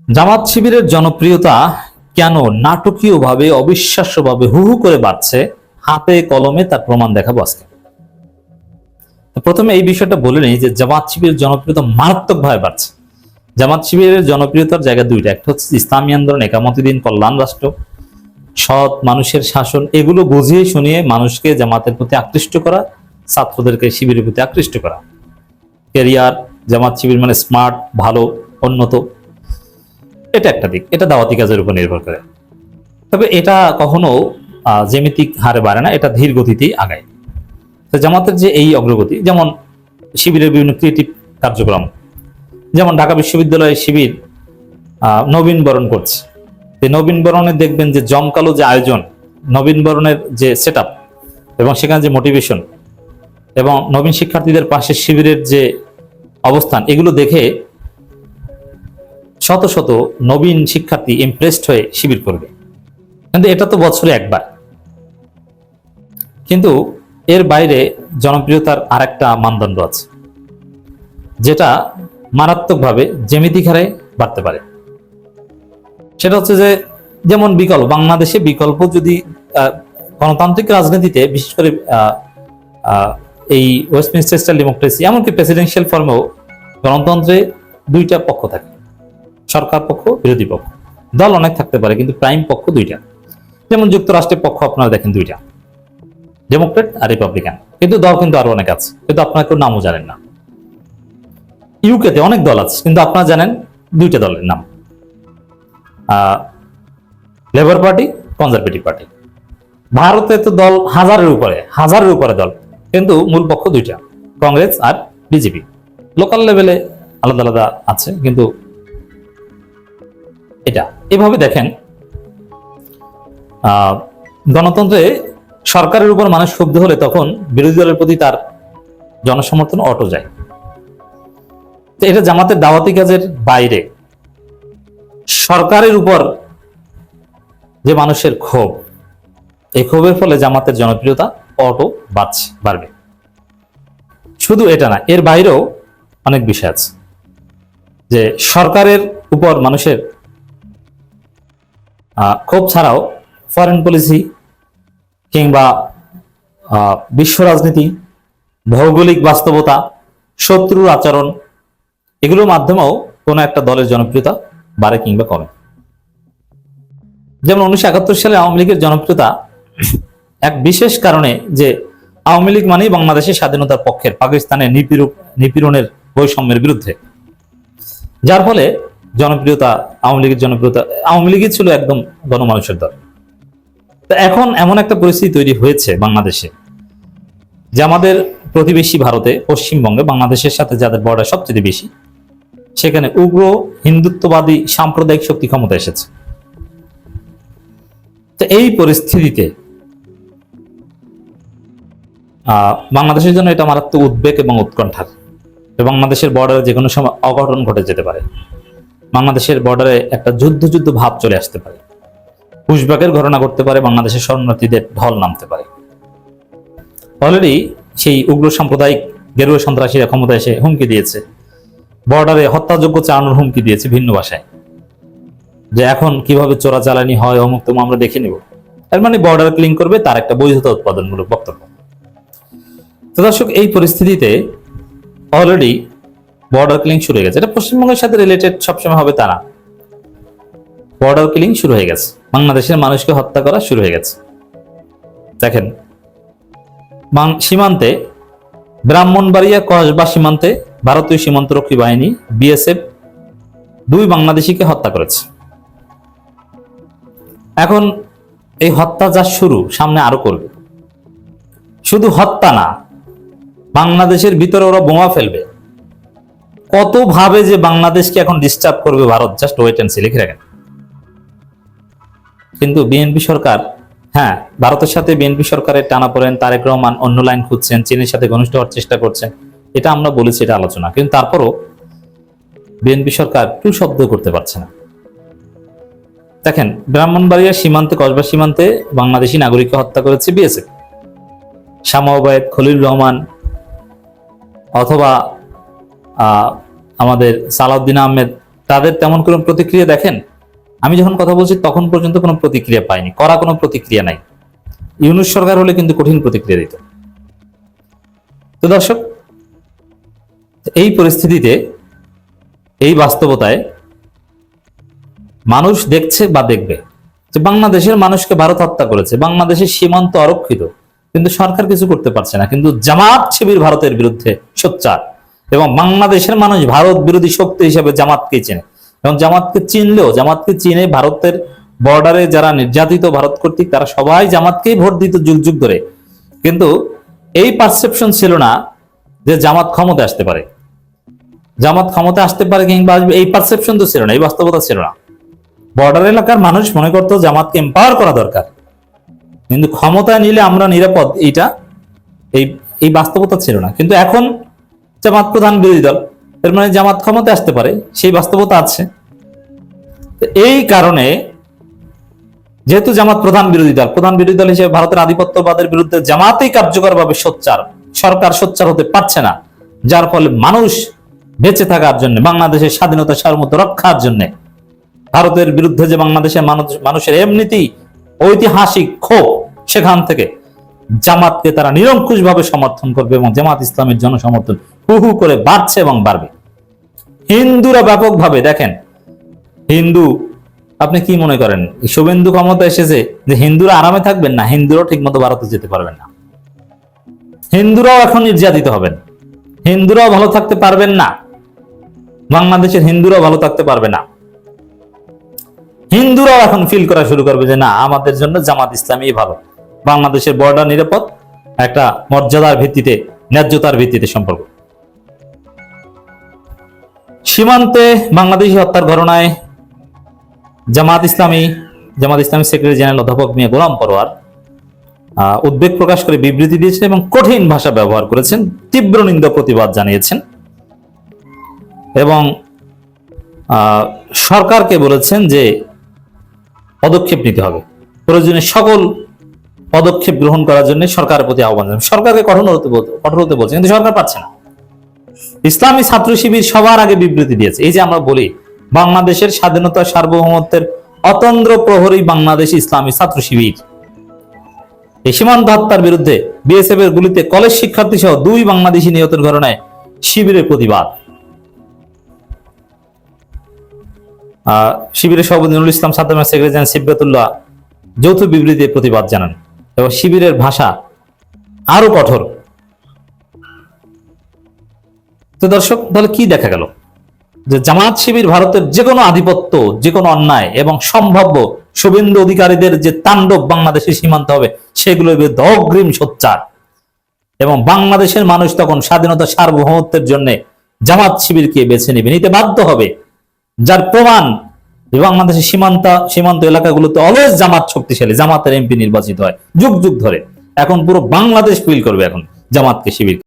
জামাত শিবিরের জনপ্রিয়তা কেন নাটকীয়ভাবে অবিশ্বাস্যভাবে হু হু করে বাড়ছে, হাতে কলমে তার প্রমাণ দেখাবো আজকে। প্রথমে এই বিষয়টা বলে নেই যে জামাত শিবিরের জনপ্রিয়তা মারাত্মকভাবে বাড়ছে। জামাত শিবিরের জনপ্রিয়তার জায়গা দুইটা, একটা হচ্ছে ইসলামী আন্দোলন, একামত দ্বীন, কল্যাণ রাষ্ট্র, সৎ মানুষের শাসন, এগুলো বুঝিয়ে শুনিয়ে মানুষকে জামাতের প্রতি আকৃষ্ট করা, ছাত্রদেরকে শিবিরের প্রতি আকৃষ্ট করা। ক্যারিয়ার, জামাত শিবির মানে স্মার্ট, ভালো, উন্নত, এটা একটা দিক, এটা দাওয়াতি কাজের উপর নির্ভর করে। তবে এটা কখনো জ্যামিতিক হারে বাড়ে না, এটা ধীর গতিতেই আগায়। তো জামাতের যে এই অগ্রগতি, যেমন শিবিরের বিভিন্ন ক্রিয়েটিভ কার্যক্রম, যেমন ঢাকা বিশ্ববিদ্যালয়ে শিবির নবীন বরণ করছে। নবীন বরণে দেখবেন যে জমকালো যে আয়োজন, নবীন বরণের যে সেট এবং সেখানে যে মোটিভেশন এবং নবীন শিক্ষার্থীদের পাশে শিবিরের যে অবস্থান, এগুলো দেখে শত শত নবীন শিক্ষার্থী ইমপ্রেসড হয়ে শিবির করবে। কিন্তু এটা তো বছরে একবার। কিন্তু এর বাইরে জনপ্রিয়তার আরেকটা মানদণ্ড আছে, যেটা মারাত্মকভাবে জ্যামিতিক হারে বাড়তে পারে। সেটা হচ্ছে যে, যেমন বিকল্প, বাংলাদেশে বিকল্প যদি গণতান্ত্রিক রাজনীতিতে, বিশেষ করে এই ওয়েস্টমিনস্টার স্টাইল ডেমোক্রেসি, এমনকি প্রেসিডেন্সিয়াল ফর্মেও গণতন্ত্রে দুইটা পক্ষ থাকে, সরকার পক্ষ, বিরোধী পক্ষ। দল অনেক থাকতে পারে কিন্তু প্রাইম পক্ষ দুইটা। যেমন যুক্তরাষ্ট্রের পক্ষ আপনারা দেখেন দুইটা, ডেমোক্রেট আর রিপাবলিকান, কিন্তু দল কিন্তু আরো অনেক আছে, কিন্তু আপনারা কেউ নামও জানেন না। ইউকেতে অনেক দল আছে কিন্তু আপনারা জানেন দুইটা দলের নাম, লেবার পার্টি, কনজারভেটিভ পার্টি। ভারতে তো দল হাজারের উপরে দল, কিন্তু মূল পক্ষ দুইটা, কংগ্রেস আর বিজেপি। লোকাল লেভেলে আলাদা আলাদা আছে, কিন্তু এটা এভাবে দেখেন, গণতন্ত্রে সরকারের উপর মানুষ ক্ষুব্ধ হলে তখন বিরোধী দলের প্রতি তার জনসমর্থন অটো যায়। তো এটা জামাতের দাওয়াতি কাজের বাইরে সরকারের উপর যে মানুষের ক্ষোভ, এই ক্ষোভের ফলে জামাতের জনপ্রিয়তা অটো বাড়বে। শুধু এটা না, এর বাইরেও অনেক বিষয় আছে, যে সরকারের উপর মানুষের ক্ষোভ ছাড়াও ফরেন পলিসি কিংবা বিশ্ব রাজনীতি, ভৌগোলিক বাস্তবতা, শত্রুর আচরণ, এগুলোর মাধ্যমেও কোনো একটা দলের জনপ্রিয়তা বাড়ে কিংবা কমে। যেমন 1971 সালে আওয়ামী লীগের জনপ্রিয়তা এক বিশেষ কারণে, যে আওয়ামী লীগ মানেই বাংলাদেশের স্বাধীনতার পক্ষের, পাকিস্তানের নিপীড়নের বৈষম্যের বিরুদ্ধে, যার ফলে আওয়ামী লীগই ছিল একদম গণমানুষের দল। তো এখন এমন একটা পরিস্থিতি তৈরি হয়েছে বাংলাদেশে, যে আমাদের প্রতিবেশী ভারতে, পশ্চিমবঙ্গে, বাংলাদেশের সাথে যাদের বর্ডার সবচেয়ে বেশি, সেখানে উগ্র হিন্দুত্ববাদী সাম্প্রদায়িক শক্তি ক্ষমতা এসেছে। তো এই পরিস্থিতিতে বাংলাদেশের জন্য এটা মারাত্মক উদ্বেগ এবং উৎকণ্ঠার। বাংলাদেশের বর্ডারে যে কোনো সময় অঘটন ঘটে যেতে পারে, বাংলাদেশের বর্ডারে একটা যুদ্ধ ভাব চলে আসতে পারে, পুশব্যাকের ঘটনা ঘটতে পারে, বাংলাদেশের শরণার্থীদের ঢল নামতে পারে। অলরেডি সেই উগ্র সাম্প্রদায়িক গেরুয়া সন্ত্রাসীরা ক্ষমতা এসে হুমকি দিয়েছে, বর্ডারে হত্যাযোগ্য চালানোর হুমকি দিয়েছে ভিন্ন ভাষায়, যে এখন কিভাবে চোরাচালানি হয়, অমুক তমুক আমরা দেখে নিব। এর মানে বর্ডার ক্লিন করবে, তার একটা বৈধতা উৎপাদনমূলক বক্তব্য। তো দর্শক, এই পরিস্থিতিতে অলরেডি বর্ডার কিলিং শুরু হয়ে গেছে। এটা পশ্চিমবঙ্গের সাথে রিলেটেড সবসময় হবে তা না, বর্ডার কিলিং শুরু হয়ে গেছে, বাংলাদেশের মানুষকে হত্যা করা শুরু হয়ে গেছে। দেখেন, সীমান্তে, ব্রাহ্মণবাড়িয়া কসবা সীমান্তে ভারতীয় সীমান্তরক্ষী বাহিনী বিএসএফ 2 বাংলাদেশিকে হত্যা করেছে। এখন এই হত্যা যা শুরু, সামনে আরো করবে। শুধু হত্যা না, বাংলাদেশের ভিতরে ওরা বোমা ফেলবে। কত ভাবে যে বাংলাদেশকে এখন ডিস্টার্ব করবে Bharat, just wait and see, লিখে রাখেন। কিন্তু বিএনপি সরকার, হ্যাঁ, ভারতের সাথে বিএনপি সরকারের টানাপোড়েন, তারেক রহমান অন্য লাইন খুঁজছেন, চীনের সাথে ঘনিষ্ঠ হওয়ার চেষ্টা করছেন, এটা আমরা বলেছি, এটা আলোচনা। কিন্তু তারপরও বিএনপি সরকার টু শব্দ করতে পারছে না। দেখেন, ব্রাহ্মণবাড়িয়া সীমান্তে, কসবা সীমান্তে বাংলাদেশি নাগরিককে হত্যা করেছে বিএসএফ। শামা ওবায়েদ, খলিল রহমান, অথবা আমাদের সালাউদ্দিন আহমেদ, তাদের তেমন কোনো প্রতিক্রিয়া দেখেন? আমি যখন কথা বলছি তখন পর্যন্ত কোনো প্রতিক্রিয়া পাইনি, কড়া কোনো প্রতিক্রিয়া নাই। ইউনূস সরকার হলে কিন্তু কঠিন প্রতিক্রিয়া দিত। তো দর্শক, এই পরিস্থিতিতে, এই বাস্তবতায় মানুষ দেখছে বা দেখবে যে বাংলাদেশের মানুষকে ভারত হত্যা করেছে, বাংলাদেশের সীমান্ত আরক্ষিত, কিন্তু সরকার কিছু করতে পারছে না। কিন্তু জামাত শিবির ভারতের বিরুদ্ধে সোচ্চার, এবং বাংলাদেশের মানুষ ভারত বিরোধী শক্তি হিসেবে জামাতকে চেনে, এবং জামাতকে চিনলেও, জামাতকে চিনে ভারতের বর্ডারে যারা নির্যাতিত ভারত কর্তৃক, তারা সবাই জামাতকেই ভোট দিত যুগ যুগ ধরে। কিন্তু এই পারসেপশন ছিল না যে জামাত ক্ষমতা আসতে পারে, জামাত ক্ষমতা আসতে পারে কিংবা আসবে, এই পারসেপশন তো ছিল না, এই বাস্তবতা ছিল না। বর্ডার এলাকার মানুষ মনে করতো জামাতকে এম্পাওয়ার করা দরকার, কিন্তু ক্ষমতায় নিলে আমরা নিরাপদ, এইটা এই বাস্তবতা ছিল না। কিন্তু এখন জামাত প্রধান বিরোধী দল, এর মানে জামাত ক্ষমতা আসতে পারে, সেই বাস্তবতা আছে। এই কারণে যেহেতু জামাত প্রধান বিরোধী দল, প্রধান বিরোধী দল হিসেবে ভারতের আধিপত্যবাদের বিরুদ্ধে জামাতেই কার্যকরভাবে সোচ্চার, সরকার সোচ্চার হতে পারছে না, যার ফলে মানুষ বেঁচে থাকার জন্য, বাংলাদেশের স্বাধীনতা সার্বভৌমত্ব রক্ষার জন্য, ভারতের বিরুদ্ধে যে বাংলাদেশের মানুষের এমনিতেই ঐতিহাসিক ক্ষোভ, সেখান থেকে জামাতকে তারা নিরঙ্কুশ ভাবে সমর্থন করবে, এবং জামাত ইসলামের জনসমর্থন হু হু করে বাড়ছে এবং বাড়বে। হিন্দুরা ব্যাপকভাবে, দেখেন হিন্দু, আপনি কি মনে করেন শুভেন্দু ক্ষমতা এসেছে যে হিন্দুরা আরামে থাকবেন? না, হিন্দুরাও ঠিক মতো ভারতে যেতে পারবেন না, হিন্দুরাও এখন নির্যাতিত হবেন, হিন্দুরাও ভালো থাকতে পারবেন না, বাংলাদেশের হিন্দুরাও ভালো থাকতে পারবে না। হিন্দুরাও এখন ফিল করা শুরু করবে যে না, আমাদের জন্য জামাত ইসলামী ভালো, বাংলাদেশের বর্ডার নিরাপদ, একটা মর্যাদার ভিত্তিতে, ন্যায্যতার ভিত্তিতে সম্পর্ক। সীমান্তে বাংলাদেশি হত্যার ঘটনায় জামাত ইসলামী সেক্রেটারি জেনারেল অধ্যাপক মিয়া গোলাম পরোয়ার উদ্বেগ প্রকাশ করে বিবৃতি দিয়েছেন এবং কঠিন ভাষা ব্যবহার করেছেন, তীব্র নিন্দা প্রতিবাদ জানিয়েছেন, এবং সরকারকে বলেছেন যে পদক্ষেপ নিতে হবে, প্রয়োজনে সকল পদক্ষেপ গ্রহণ করার জন্য সরকারের প্রতি আহ্বান জানান। সরকারকে কঠোর হতে বলছে, কিন্তু সরকার পাচ্ছে না। ইসলামী ছাত্র শিবির সবার আগে বিবৃতি দিয়েছে। এই যে আমরা বলি বাংলাদেশের স্বাধীনতা সার্বভৌমত্বের অতন্দ্র প্রহরী বাংলাদেশ ইসলামী ছাত্র শিবির, এই সীমান্ত হত্যার বিরুদ্ধে বিএসএফ এর গুলিতে কলেজ শিক্ষার্থী সহ 2 বাংলাদেশি নিহতের ঘটনায় শিবিরের প্রতিবাদ। শিবিরের সভাপতি নুরুল ইসলাম সাদ্দাম, সেক্রেটারি জেনারেল সিবগাতুল্লাহ যৌথ বিবৃতিতে প্রতিবাদ জানান, এবং শিবিরের ভাষা আরো কঠোর। তো দর্শক, তাহলে কি দেখা গেল? যে জামাত শিবির ভারতের যে কোনো আধিপত্য, যে কোনো অন্যায় এবং সম্ভাব্য শুভেন্দু অধিকারীদের যে তাণ্ডব বাংলাদেশের সীমান্ত হবে, সেগুলোর বিরুদ্ধে অগ্রিম সোচ্চার, এবং বাংলাদেশের মানুষ তখন স্বাধীনতা সার্বভৌমত্বের জন্য জামাত শিবিরকে বেছে নিতে বাধ্য হবে, যার প্রমাণ বাংলাদেশের সীমান্ত এলাকাগুলোতে অলওয়েজ জামাত শক্তিশালী, জামাতের এমপি নির্বাচিত হয় যুগ যুগ ধরে। এখন পুরো বাংলাদেশ ফিল করবে এখন জামাতকে, শিবির।